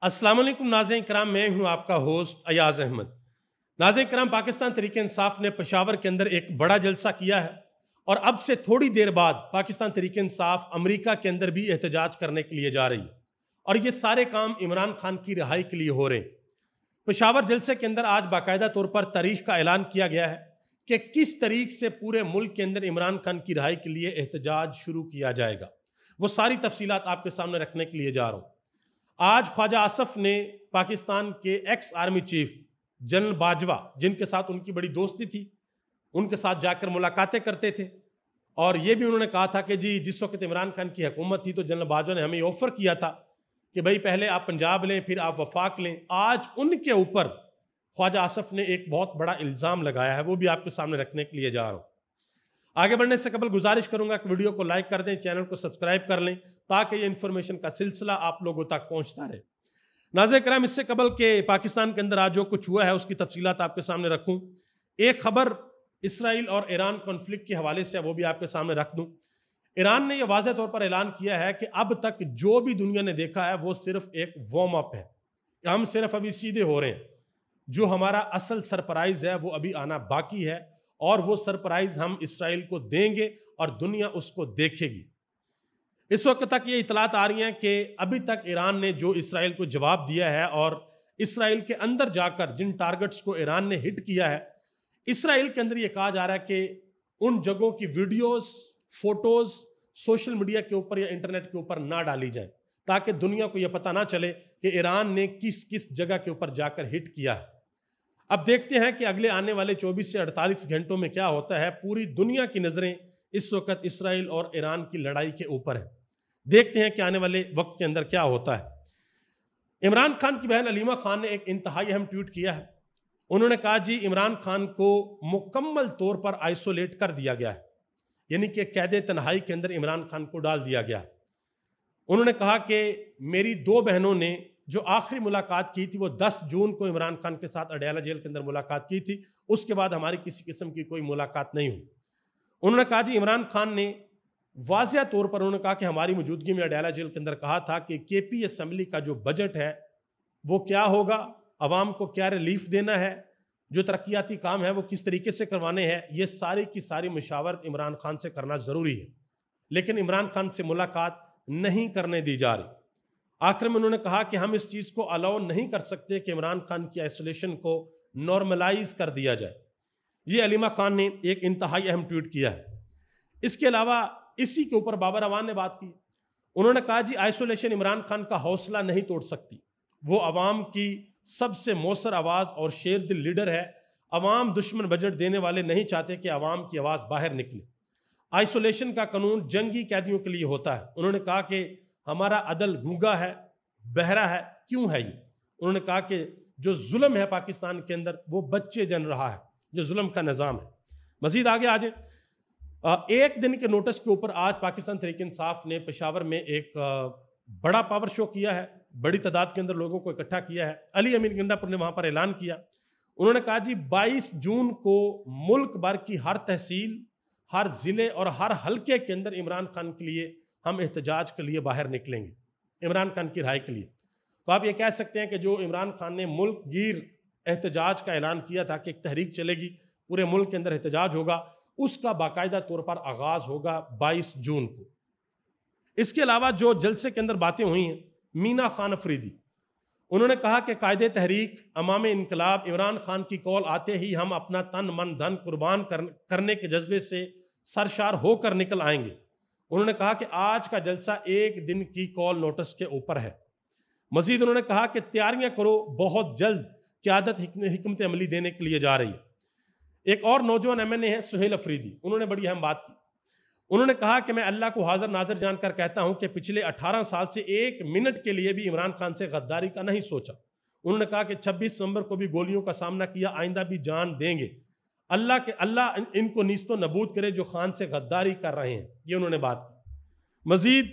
السلام علیکم ناظرین کرام، میں ہوں آپ کا ہوسٹ ایاز احمد۔ ناظرین کرام، پاکستان تحریک انصاف نے پشاور کے اندر ایک بڑا جلسہ کیا ہے اور اب سے تھوڑی دیر بعد پاکستان تحریک انصاف امریکہ کے اندر بھی احتجاج کرنے کے لیے جا رہی ہے، اور یہ سارے کام عمران خان کی رہائی کے لیے ہو رہے ہیں۔ پشاور جلسے کے اندر آج باقاعدہ طور پر تاریخ کا اعلان کیا گیا ہے کہ کس طریق سے پورے ملک کے اندر عمران خان کی رہائی کے لیے احتجاج شروع کیا جائے گا۔ وہ ساری تفصیلات آپ کے سامنے رکھنے کے لیے جا رہا ہوں۔ آج خواجہ آصف نے پاکستان کے x army chief general Bajwa, جن کے ساتھ ان کی بڑی دوستی تھی، ان کے ساتھ جا کر ملاقاتیں کرتے تھے، اور یہ بھی انہوں نے کہا تھا کہ جس وقت عمران خان کی حکومت تھی تو جنرل باجوہ نے ہمیں آفر کیا تھا کہ بھائی پہلے آپ پنجاب لیں پھر آپ وفاق لیں۔ آج ان کے اوپر خواجہ آصف نے ایک بہت بڑا الزام لگایا ہے، وہ بھی آپ کے سامنے رکھنے کے لیے جا رہا ہوں۔ آگے بڑھنے سے قبل گزارش کروں گا کہ ویڈیو کو لائک کر دیں، چینل کو سبسکرائب کر لیں تاکہ یہ انفارمیشن کا سلسلہ آپ لوگوں تک پہنچتا رہے۔ ناظرین کرام، اس سے قبل کہ پاکستان کے اندر آج جو کچھ ہوا ہے اس کی تفصیلات آپ کے سامنے رکھوں، ایک خبر اسرائیل اور ایران کانفلکٹ کے حوالے سے وہ بھی آپ کے سامنے رکھ دوں۔ ایران نے یہ واضح طور پر اعلان کیا ہے کہ اب تک جو بھی دنیا نے دیکھا ہے وہ صرف ایک وارم اپ ہے، ہم صرف ابھی سیدھے ہو رہے ہیں، جو ہمارا اصل سرپرائز ہے وہ ابھی آنا باقی ہے، اور وہ سرپرائز ہم اسرائیل کو دیں گے اور دنیا اس کو دیکھے گی۔ اس وقت تک یہ اطلاعات آ رہی ہیں کہ ابھی تک ایران نے جو اسرائیل کو جواب دیا ہے اور اسرائیل کے اندر جا کر جن ٹارگٹس کو ایران نے ہٹ کیا ہے، اسرائیل کے اندر یہ کہا جا رہا ہے کہ ان جگہوں کی ویڈیوز، فوٹوز سوشل میڈیا کے اوپر یا انٹرنیٹ کے اوپر نہ ڈالی جائیں تاکہ دنیا کو یہ پتہ نہ چلے کہ ایران نے کس کس جگہ کے اوپر جا کر ہٹ کیا ہے۔ اب دیکھتے ہیں کہ اگلے آنے والے 24 سے 48 گھنٹوں میں کیا ہوتا ہے۔ پوری دنیا کی نظریں اس وقت اسرائیل اور ایران کی لڑائی کے اوپر ہیں۔ دیکھتے ہیں کہ آنے والے وقت کے اندر کیا ہوتا ہے۔ عمران خان کی بہن علیمہ خان نے ایک انتہائی اہم ٹویٹ کیا ہے۔ انہوں نے کہا عمران خان کو مکمل طور پر آئسولیٹ کر دیا گیا ہے، یعنی کہ قید تنہائی کے اندر عمران خان کو ڈال دیا گیا ہے۔ انہوں نے کہا کہ میری دو بہنوں نے جو آخری ملاقات کی تھی وہ 10 جون کو عمران خان کے ساتھ اڈیالہ جیل کے اندر ملاقات کی تھی، اس کے بعد ہماری کسی قسم کی کوئی ملاقات نہیں ہوئی۔ انہوں نے کہا عمران خان نے واضح طور پر انہوں نے کہا کہ ہماری موجودگی میں اڈیالہ جیل کے اندر کہا تھا کہ کے پی اسمبلی کا جو بجٹ ہے وہ کیا ہوگا، عوام کو کیا ریلیف دینا ہے، جو ترقیاتی کام ہے وہ کس طریقے سے کروانے ہیں، یہ ساری کی ساری مشاورت عمران خان سے کرنا ضروری ہے، لیکن عمران خان سے ملاقات نہیں کرنے دی جا رہی۔ آخر میں انہوں نے کہا کہ ہم اس چیز کو الاؤ نہیں کر سکتے کہ عمران خان کی آئسولیشن کو نارملائز کر دیا جائے۔ یہ علیمہ خان نے ایک انتہائی اہم ٹویٹ کیا ہے۔ اس کے علاوہ اسی کے اوپر بابر اعوان نے بات کی۔ انہوں نے کہا آئسولیشن عمران خان کا حوصلہ نہیں توڑ سکتی، وہ عوام کی سب سے مؤثر آواز اور شیر دل لیڈر ہے۔ عوام دشمن بجٹ دینے والے نہیں چاہتے کہ عوام کی آواز باہر نکلے۔ آئسولیشن کا قانون جنگی قیدیوں کے لیے ہوتا ہے۔ انہوں نے کہا کہ ہمارا عدل گونگا ہے، بہرا ہے، کیوں ہے یہ؟ انہوں نے کہا کہ جو ظلم ہے پاکستان کے اندر وہ بچے جن رہا ہے، جو ظلم کا نظام ہے۔ مزید آگے آ جائیں، ایک دن کے نوٹس کے اوپر آج پاکستان تحریک انصاف نے پشاور میں ایک بڑا پاور شو کیا ہے، بڑی تعداد کے اندر لوگوں کو اکٹھا کیا ہے۔ علی امین گنڈا پور نے وہاں پر اعلان کیا، انہوں نے کہا 22 جون کو ملک بھر کی ہر تحصیل، ہر ضلع اور ہر حلقے کے اندر عمران خان کے لیے ہم احتجاج کے لیے باہر نکلیں گے، عمران خان کی رہائی کے لیے۔ تو آپ یہ کہہ سکتے ہیں کہ جو عمران خان نے ملک گیر احتجاج کا اعلان کیا تھا کہ ایک تحریک چلے گی، پورے ملک کے اندر احتجاج ہوگا، اس کا باقاعدہ طور پر آغاز ہوگا 22 جون کو۔ اس کے علاوہ جو جلسے کے اندر باتیں ہوئی ہیں، مینا خان افریدی، انہوں نے کہا کہ قائد تحریک امام انقلاب عمران خان کی کال آتے ہی ہم اپنا تن من دھن قربان کرنے کے جذبے سے سرشار ہو کر نکل آئیں گے۔ انہوں نے کہا کہ آج کا جلسہ ایک دن کی کال نوٹس کے اوپر ہے۔ مزید انہوں نے کہا کہ تیاریاں کرو، بہت جلد قیادت حکمت عملی دینے کے لیے جا رہی ہے۔ ایک اور نوجوان ایم این اے ہے سہیل افریدی، انہوں نے بڑی اہم بات کی۔ انہوں نے کہا کہ میں اللہ کو حاضر ناظر جان کر کہتا ہوں کہ پچھلے 18 سال سے ایک منٹ کے لیے بھی عمران خان سے غداری کا نہیں سوچا۔ انہوں نے کہا کہ 26 نومبر کو بھی گولیوں کا سامنا کیا، آئندہ بھی جان دیں گے۔ اللہ ان کو نیست و نبود کرے جو خان سے غداری کر رہے ہیں، یہ انہوں نے بات کی۔ مزید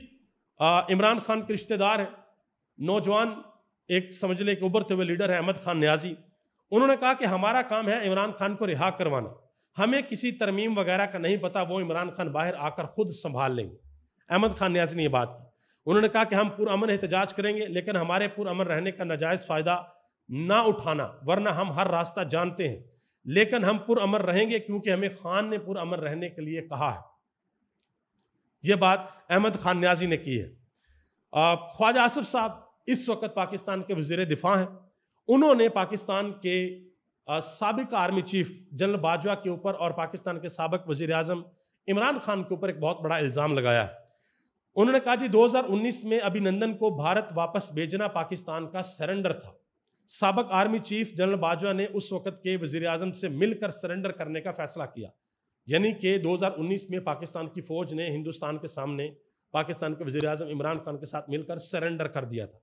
عمران خان کے رشتہ دار ہیں، نوجوان ایک سمجھ لے کہ ابھرتے ہوئے لیڈر ہے احمد خان نیازی، انہوں نے کہا کہ ہمارا کام ہے عمران خان کو رہا کروانا، ہمیں کسی ترمیم وغیرہ کا نہیں پتا، وہ عمران خان باہر آ کر خود سنبھال لیں گے۔ احمد خان نیازی نے یہ بات کی۔ انہوں نے کہا کہ ہم پرامن احتجاج کریں گے لیکن ہمارے پرامن رہنے کا ناجائز فائدہ نہ اٹھانا، ورنہ ہم ہر راستہ جانتے ہیں، لیکن ہم پرامن رہیں گے کیونکہ ہمیں خان نے پرامن رہنے کے لیے کہا ہے۔ یہ بات احمد خان نیازی نے کی ہے۔ خواجہ آصف صاحب اس وقت پاکستان کے وزیر دفاع ہیں۔ انہوں نے پاکستان کے سابق آرمی چیف جنرل باجوہ کے اوپر اور پاکستان کے سابق وزیر اعظم عمران خان کے اوپر ایک بہت بڑا الزام لگایا ہے۔ انہوں نے کہا جی 2019 میں ابھینندن کو بھارت واپس بھیجنا پاکستان کا سرنڈر تھا۔ سابق آرمی چیف جنرل باجوہ نے اس وقت کے وزیر اعظم سے مل کر سرنڈر کرنے کا فیصلہ کیا، یعنی کہ 2019 میں پاکستان کی فوج نے ہندوستان کے سامنے پاکستان کے وزیر اعظم عمران خان کے ساتھ مل کر سرنڈر کر دیا تھا۔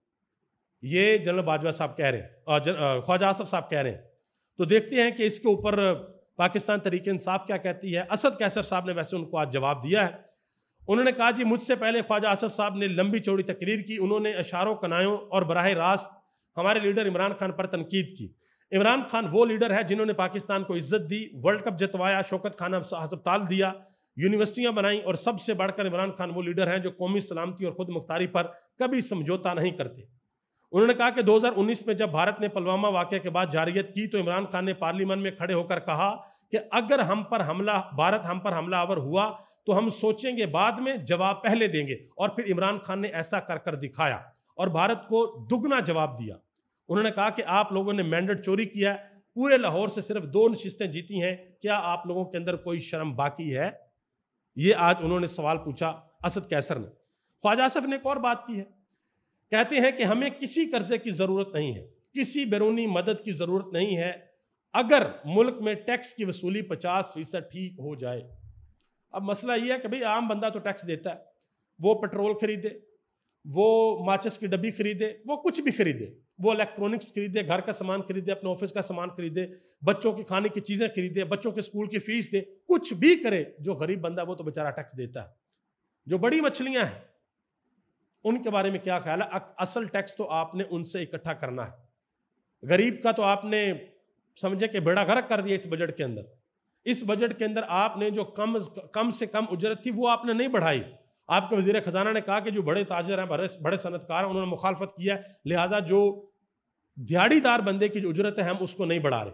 یہ جنرل باجوہ صاحب کہہ رہے ہیں اور خواجہ آصف صاحب کہہ رہے ہیں۔ تو دیکھتے ہیں کہ اس کے اوپر پاکستان تحریک انصاف کیا کہتی ہے۔ اسد قیصر صاحب نے ویسے ان کو آج جواب دیا ہے۔ انہوں نے کہا جی مجھ سے پہلے خواجہ آصف صاحب نے لمبی چوڑی تقریر کی، انہوں نے اشاروں کنایوں اور براہ راست ہمارے لیڈر عمران خان پر تنقید کی۔ عمران خان وہ لیڈر ہے جنہوں نے پاکستان کو عزت دی، ورلڈ کپ جتوایا، شوکت خانہ ہسپتال دیا، یونیورسٹیاں بنائیں، اور سب سے بڑھ کر عمران خان وہ لیڈر ہیں جو قومی سلامتی اور خود مختاری پر کبھی سمجھوتا نہیں کرتے۔ انہوں نے کہا کہ 2019 میں جب بھارت نے پلوامہ واقعے کے بعد جارحیت کی تو عمران خان نے پارلیمنٹ میں کھڑے ہو کر کہا کہ اگر بھارت ہم پر حملہ آور ہوا تو ہم سوچیں گے بعد میں، جواب پہلے دیں گے، اور پھر عمران خان نے ایسا کر کر دکھایا اور بھارت کو دگنا جواب دیا۔ انہوں نے کہا کہ آپ لوگوں نے مینڈیٹ چوری کیا ہے، پورے لاہور سے صرف 2 نشستیں جیتی ہیں، کیا آپ لوگوں کے اندر کوئی شرم باقی ہے؟ یہ آج انہوں نے سوال پوچھا اسد قیصر نے۔ خواجہ آصف نے ایک اور بات کی ہے، کہتے ہیں کہ ہمیں کسی قرضے کی ضرورت نہیں ہے، کسی بیرونی مدد کی ضرورت نہیں ہے، اگر ملک میں ٹیکس کی وصولی 50% ٹھیک ہو جائے۔ اب مسئلہ یہ ہے کہ بھئی عام بندہ تو ٹیکس دیتا ہے، وہ پیٹرول خریدے، وہ ماچس کی ڈبی خریدے، وہ کچھ بھی خریدے، وہ الیکٹرونکس خریدے، گھر کا سامان خریدے، اپنے آفس کا سامان خریدے، بچوں کی کھانے کی چیزیں خریدے، بچوں کے اسکول کی فیس دے، کچھ بھی کرے۔ جو غریب بندہ وہ تو بیچارہ ٹیکس دیتا ہے۔ جو بڑی مچھلیاں ہیں ان کے بارے میں کیا خیال ہے؟ اصل ٹیکس تو آپ نے ان سے اکٹھا کرنا ہے۔ غریب کا تو آپ نے سمجھے کہ بیڑا غرق کر دیا اس بجٹ کے اندر۔ اس بجٹ کے اندر آپ نے جو کم سے کم اجرت تھی وہ آپ نے نہیں بڑھائی۔ آپ کے وزیر خزانہ نے کہا کہ جو بڑے تاجر ہیں، بڑے صنعت کار ہیں، انہوں نے مخالفت کیا ہے، لہٰذا جو دیہڑی دار بندے کی جو اجرت ہے ہم اس کو نہیں بڑھا رہے۔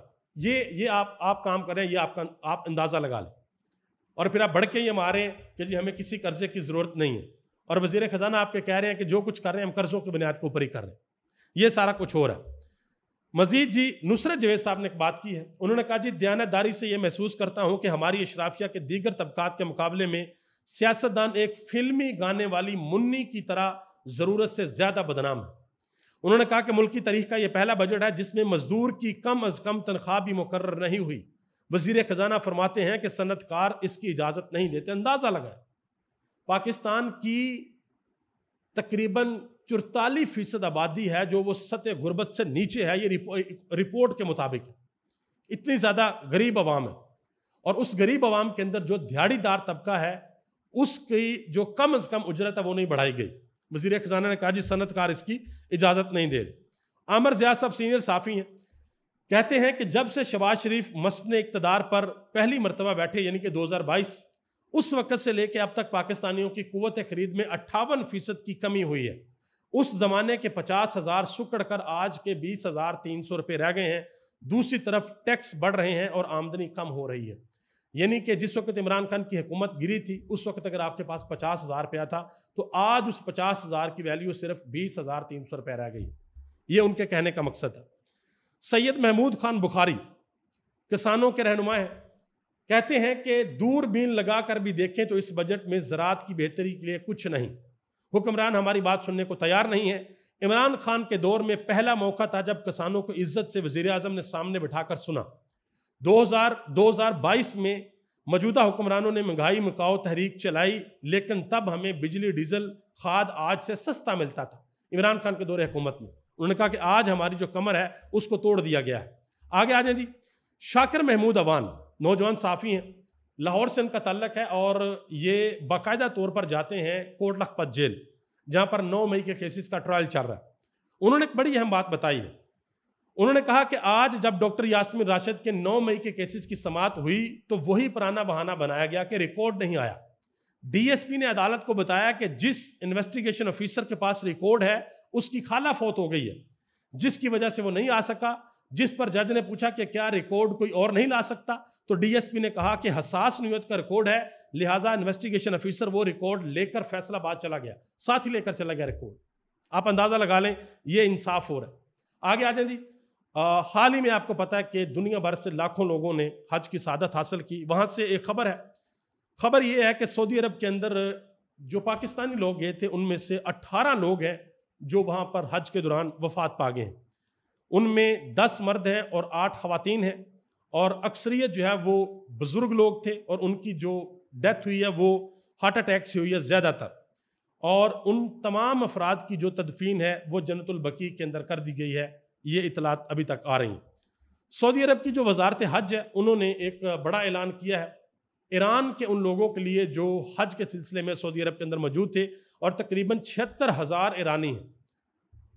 یہ آپ کام کریں، یہ آپ اندازہ لگا لیں، اور پھر آپ بڑھ کے یہ ماریں کہ جی ہمیں کسی قرضے کی ضرورت نہیں ہے، اور وزیر خزانہ آپ کے کہہ رہے ہیں کہ جو کچھ کر رہے ہیں ہم قرضوں کی بنیاد کے اوپر ہی کر رہے ہیں۔ یہ سارا کچھ ہو رہا ہے۔ مزید جی نصرت جوید صاحب نے ایک بات کی ہے، انہوں نے کہا جی دیانتداری سے یہ محسوس کرتا ہوں کہ ہماری اشرافیہ کے دیگر طبقات کے مقابلے میں سیاستدان ایک فلمی گانے والی منی کی طرح ضرورت سے زیادہ بدنام ہے۔ انہوں نے کہا کہ ملکی تاریخ کا یہ پہلا بجٹ ہے جس میں مزدور کی کم از کم تنخواہ بھی مقرر نہیں ہوئی۔ وزیر خزانہ فرماتے ہیں کہ صنعت کار اس کی اجازت نہیں دیتے۔ اندازہ لگائیں، پاکستان کی تقریباً 44% آبادی ہے جو وہ سطح غربت سے نیچے ہے، یہ رپورٹ کے مطابق ہے۔ اتنی زیادہ غریب عوام ہے، اور اس غریب عوام کے اندر جو دیہڑی دار طبقہ ہے اس کی جو کم از کم اجرت ہے وہ نہیں بڑھائی گئی۔ وزیر خزانہ نے کہا جی صنعت کار اس کی اجازت نہیں دے رہے۔ عامر ضیاء صاحب سینئر صحافی ہیں، کہتے ہیں کہ جب سے شہباز شریف مسند اقتدار پر پہلی مرتبہ بیٹھے یعنی کہ 2022، اس وقت سے لے کے اب تک پاکستانیوں کی قوت خرید میں 58% کی کمی ہوئی ہے۔ اس زمانے کے 50,000 سکڑ کر آج کے 20,300 روپے رہ گئے ہیں۔ دوسری طرف ٹیکس بڑھ رہے ہیں اور آمدنی کم ہو رہی ہے، یعنی کہ جس وقت عمران خان کی حکومت گری تھی اس وقت اگر آپ کے پاس 50,000 روپیہ تھا تو آج اس 50,000 کی ویلیو صرف 20,300 روپے رہ گئی۔ یہ ان کے کہنے کا مقصد ہے۔ سید محمود خان بخاری کسانوں کے رہنما ہیں، کہتے ہیں کہ دور بین لگا کر بھی دیکھیں تو اس بجٹ میں زراعت کی بہتری کے لیے کچھ نہیں۔ حکمران ہماری بات سننے کو تیار نہیں ہے۔ عمران خان کے دور میں پہلا موقع تھا جب کسانوں کو عزت سے وزیر اعظم نے سامنے بٹھا کر سنا۔ 2022 میں موجودہ حکمرانوں نے مہنگائی مکاؤ تحریک چلائی، لیکن تب ہمیں بجلی ڈیزل کھاد آج سے سستا ملتا تھا۔ عمران خان کے دور حکومت میں انہوں نے کہا کہ آج ہماری جو کمر ہے اس کو توڑ دیا گیا ہے۔ آگے آ جائیں جی، شاکر محمود اوان نوجوان صحافی ہیں، لاہور سے ان کا تعلق ہے، اور یہ باقاعدہ طور پر جاتے ہیں کوٹ لکھپت جیل جہاں پر 9 مئی کے کیسز کا ٹرائل چل رہا ہے۔ انہوں نے ایک بڑی اہم بات بتائی ہے، انہوں نے کہا کہ آج جب ڈاکٹر یاسمین راشد کے 9 مئی کے کیسز کی سماعت ہوئی تو وہی پرانا بہانہ بنایا گیا کہ ریکارڈ نہیں آیا۔ ڈی ایس پی نے عدالت کو بتایا کہ جس انویسٹیگیشن آفیسر کے پاس ریکارڈ ہے اس کی خالہ فوت ہو گئی ہے، جس کی وجہ سے وہ نہیں آ سکا، جس پر جج نے پوچھا کہ کیا ریکارڈ کوئی اور نہیں لا سکتا، تو ڈی ایس پی نے کہا کہ حساس نوعیت کا ریکارڈ ہے، لہٰذا انویسٹیگیشن آفیسر وہ ریکارڈ لے کر فیصلہ باد چلا گیا، ساتھ ہی لے کر چلا گیا ریکارڈ۔ آپ اندازہ لگا لیں یہ انصاف ہو رہا ہے۔ آگے آ جائیں جی، حال ہی میں آپ کو پتا ہے کہ دنیا بھر سے لاکھوں لوگوں نے حج کی سعادت حاصل کی۔ وہاں سے ایک خبر ہے، خبر یہ ہے کہ سعودی عرب کے اندر جو پاکستانی لوگ گئے تھے ان میں سے 18 لوگ ہیں جو وہاں پر حج کے دوران وفات پا گئے ہیں۔ ان میں 10 مرد ہیں اور 8 خواتین ہیں، اور اکثریت جو ہے وہ بزرگ لوگ تھے، اور ان کی جو ڈیتھ ہوئی ہے وہ ہارٹ اٹیک سے ہوئی ہے زیادہ تر، اور ان تمام افراد کی جو تدفین ہے وہ جنت البقیع کے اندر کر دی گئی ہے۔ یہ اطلاعات ابھی تک آ رہی ہیں۔ سعودی عرب کی جو وزارت حج ہے انہوں نے ایک بڑا اعلان کیا ہے ایران کے ان لوگوں کے لیے جو حج کے سلسلے میں سعودی عرب کے اندر موجود تھے، اور تقریباً 76,000 ایرانی ہیں،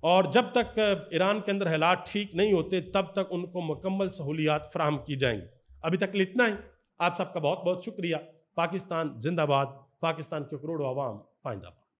اور جب تک ایران کے اندر حالات ٹھیک نہیں ہوتے تب تک ان کو مکمل سہولیات فراہم کی جائیں گی۔ ابھی تک اتنا ہی۔ آپ سب کا بہت بہت شکریہ۔ پاکستان زندہ باد، پاکستان کے کروڑوں عوام پائندہ باد۔